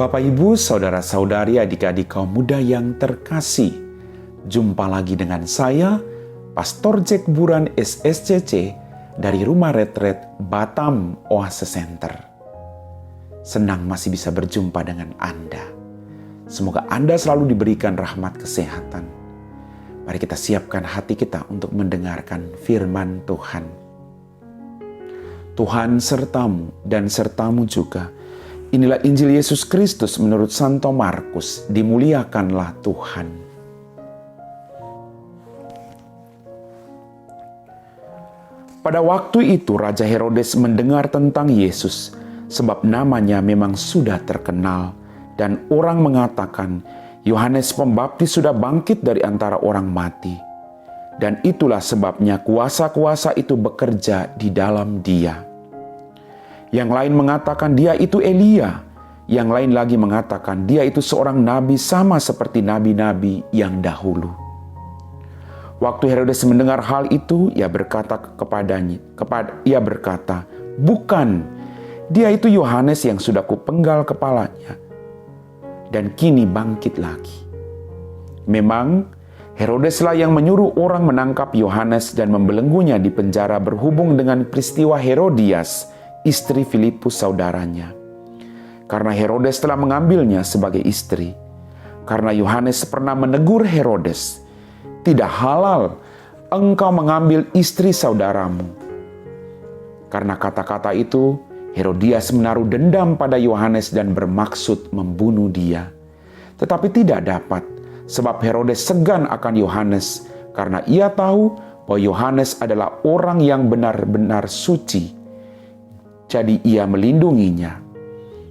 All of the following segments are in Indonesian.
Bapak, Ibu, Saudara-saudari, adik-adik kaum muda yang terkasih, jumpa lagi dengan saya, Pastor Jack Buran SSCC dari Rumah Retret Batam Oase Center. Senang masih bisa berjumpa dengan Anda. Semoga Anda selalu diberikan rahmat kesehatan. Mari kita siapkan hati kita untuk mendengarkan firman Tuhan. Tuhan sertamu dan sertamu juga. Inilah Injil Yesus Kristus menurut Santo Markus. Dimuliakanlah Tuhan. Pada waktu itu Raja Herodes mendengar tentang Yesus, sebab namanya memang sudah terkenal, dan orang mengatakan, Yohanes Pembaptis sudah bangkit dari antara orang mati. Dan itulah sebabnya kuasa-kuasa itu bekerja di dalam dia. Yang lain mengatakan dia itu Elia. Yang lain lagi mengatakan dia itu seorang nabi sama seperti nabi-nabi yang dahulu. Waktu Herodes mendengar hal itu, ia berkata bukan, dia itu Yohanes yang sudah kupenggal kepalanya. Dan kini bangkit lagi. Memang Herodeslah yang menyuruh orang menangkap Yohanes dan membelenggunya di penjara berhubung dengan peristiwa Herodias, istri Filipus saudaranya. Karena Herodes telah mengambilnya sebagai istri. Karena Yohanes pernah menegur Herodes, tidak halal engkau mengambil istri saudaramu. Karena kata-kata itu, Herodias menaruh dendam pada Yohanes dan bermaksud membunuh dia. Tetapi tidak dapat, sebab Herodes segan akan Yohanes, karena ia tahu bahwa Yohanes adalah orang yang benar-benar suci. Jadi ia melindunginya.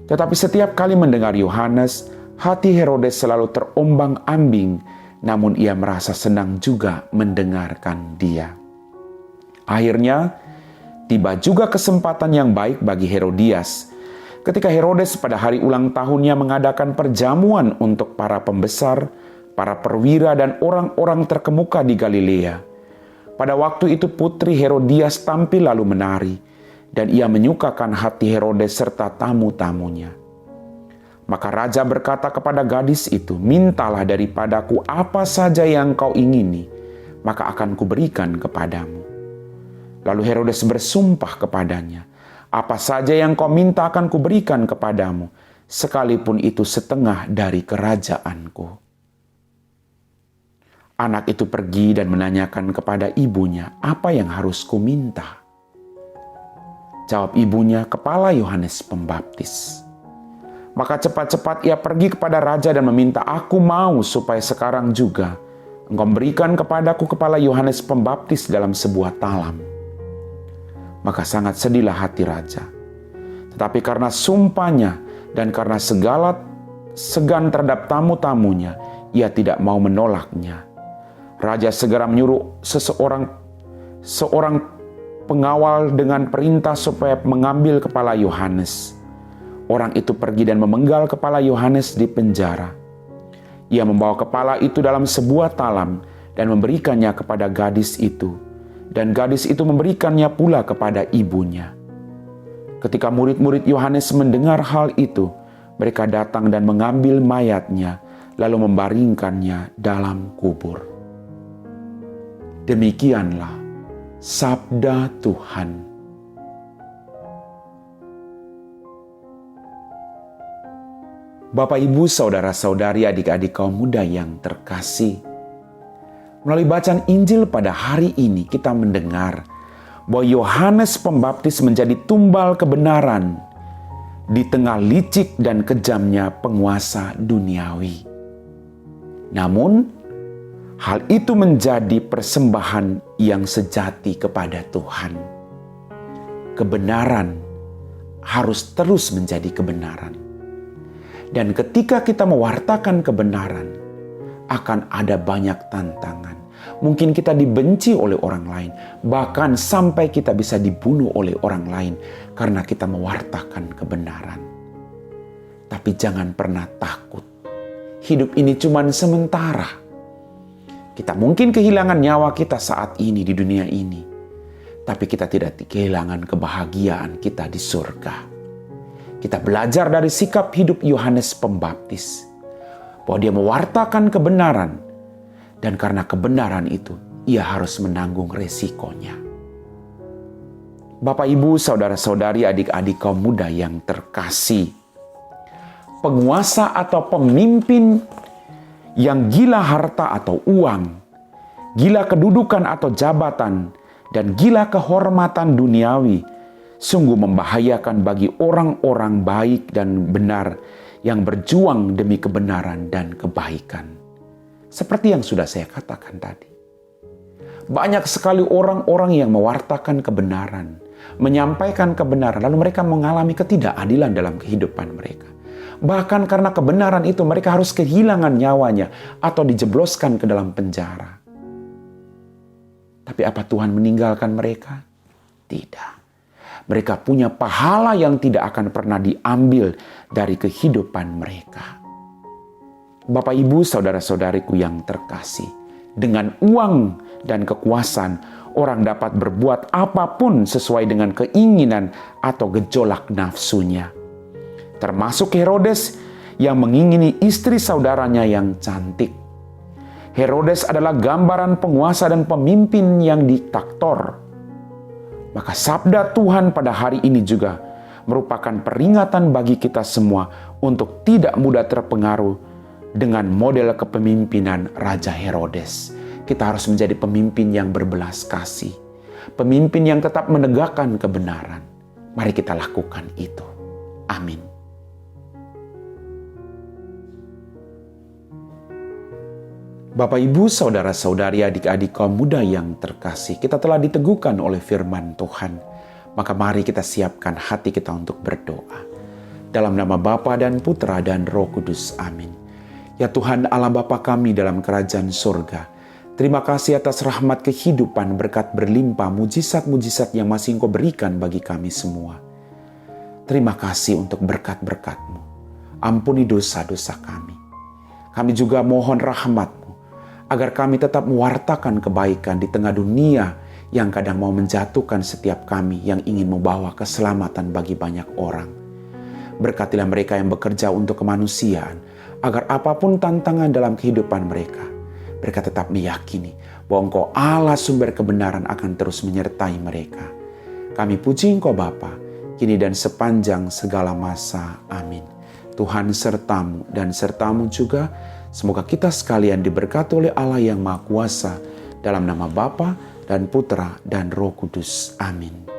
Tetapi setiap kali mendengar Yohanes, hati Herodes selalu terombang-ambing, namun ia merasa senang juga mendengarkan dia. Akhirnya, tiba juga kesempatan yang baik bagi Herodias. Ketika Herodes pada hari ulang tahunnya mengadakan perjamuan untuk para pembesar, para perwira dan orang-orang terkemuka di Galilea. Pada waktu itu putri Herodias tampil lalu menari, dan ia menyukakan hati Herodes serta tamu-tamunya. Maka raja berkata kepada gadis itu, mintalah daripadaku apa saja yang kau ingini, maka akan kuberikan kepadamu. Lalu Herodes bersumpah kepadanya, apa saja yang kau minta akan kuberikan kepadamu, sekalipun itu setengah dari kerajaanku. Anak itu pergi dan menanyakan kepada ibunya, apa yang harus kuminta? Jawab ibunya, kepala Yohanes Pembaptis. Maka cepat-cepat ia pergi kepada raja dan meminta, aku mau supaya sekarang juga engkau berikan kepadaku kepala Yohanes Pembaptis dalam sebuah talam. Maka sangat sedihlah hati raja. Tetapi karena sumpahnya dan karena segala segan terhadap tamu-tamunya, ia tidak mau menolaknya. Raja segera menyuruh seorang pengawal dengan perintah supaya mengambil kepala Yohanes. Orang itu pergi dan memenggal kepala Yohanes di penjara. Ia membawa kepala itu dalam sebuah talam dan memberikannya kepada gadis itu. Dan gadis itu memberikannya pula kepada ibunya. Ketika murid-murid Yohanes mendengar hal itu, mereka datang dan mengambil mayatnya, lalu membaringkannya dalam kubur. Demikianlah Sabda Tuhan. Bapak, Ibu, Saudara-saudari, adik-adik kaum muda yang terkasih, melalui bacaan Injil pada hari ini kita mendengar bahwa Yohanes Pembaptis menjadi tumbal kebenaran di tengah licik dan kejamnya penguasa duniawi. Namun, hal itu menjadi persembahan yang sejati kepada Tuhan. Kebenaran harus terus menjadi kebenaran. Dan ketika kita mewartakan kebenaran, akan ada banyak tantangan. Mungkin kita dibenci oleh orang lain, bahkan sampai kita bisa dibunuh oleh orang lain karena kita mewartakan kebenaran. Tapi jangan pernah takut. Hidup ini cuma sementara. Kita mungkin kehilangan nyawa kita saat ini di dunia ini, tapi kita tidak kehilangan kebahagiaan kita di surga. Kita belajar dari sikap hidup Yohanes Pembaptis, bahwa dia mewartakan kebenaran, dan karena kebenaran itu, ia harus menanggung resikonya. Bapak, Ibu, saudara-saudari, adik-adik kaum muda yang terkasih, penguasa atau pemimpin yang gila harta atau uang, gila kedudukan atau jabatan, dan gila kehormatan duniawi, sungguh membahayakan bagi orang-orang baik dan benar yang berjuang demi kebenaran dan kebaikan. Seperti yang sudah saya katakan tadi. Banyak sekali orang-orang yang mewartakan kebenaran, menyampaikan kebenaran, lalu mereka mengalami ketidakadilan dalam kehidupan mereka. Bahkan karena kebenaran itu mereka harus kehilangan nyawanya atau dijebloskan ke dalam penjara. Tapi apa Tuhan meninggalkan mereka? Tidak. Mereka punya pahala yang tidak akan pernah diambil dari kehidupan mereka. Bapak, Ibu, saudara-saudariku yang terkasih, dengan uang dan kekuasaan, orang dapat berbuat apapun sesuai dengan keinginan atau gejolak nafsunya. Termasuk Herodes yang mengingini istri saudaranya yang cantik. Herodes adalah gambaran penguasa dan pemimpin yang diktator. Maka sabda Tuhan pada hari ini juga merupakan peringatan bagi kita semua untuk tidak mudah terpengaruh dengan model kepemimpinan Raja Herodes. Kita harus menjadi pemimpin yang berbelas kasih, pemimpin yang tetap menegakkan kebenaran. Mari kita lakukan itu. Amin. Bapak, Ibu, saudara-saudari, adik-adik kaum muda yang terkasih, kita telah diteguhkan oleh firman Tuhan. Maka mari kita siapkan hati kita untuk berdoa. Dalam nama Bapa dan Putra dan Roh Kudus. Amin. Ya Tuhan Allah Bapa kami dalam kerajaan surga, terima kasih atas rahmat kehidupan, berkat berlimpah, mujizat-mujizat yang masih Engkau berikan bagi kami semua. Terima kasih untuk berkat-berkat-Mu. Ampuni dosa-dosa kami. Kami juga mohon rahmat-Mu, agar kami tetap mewartakan kebaikan di tengah dunia yang kadang mau menjatuhkan setiap kami yang ingin membawa keselamatan bagi banyak orang. Berkatilah mereka yang bekerja untuk kemanusiaan, agar apapun tantangan dalam kehidupan mereka tetap meyakini bahwa Engkau Allah sumber kebenaran akan terus menyertai mereka. Kami puji Engkau Bapa, kini dan sepanjang segala masa. Amin. Tuhan sertamu dan sertamu juga. Semoga kita sekalian diberkati oleh Allah yang Maha Kuasa, dalam nama Bapa dan Putra dan Roh Kudus. Amin.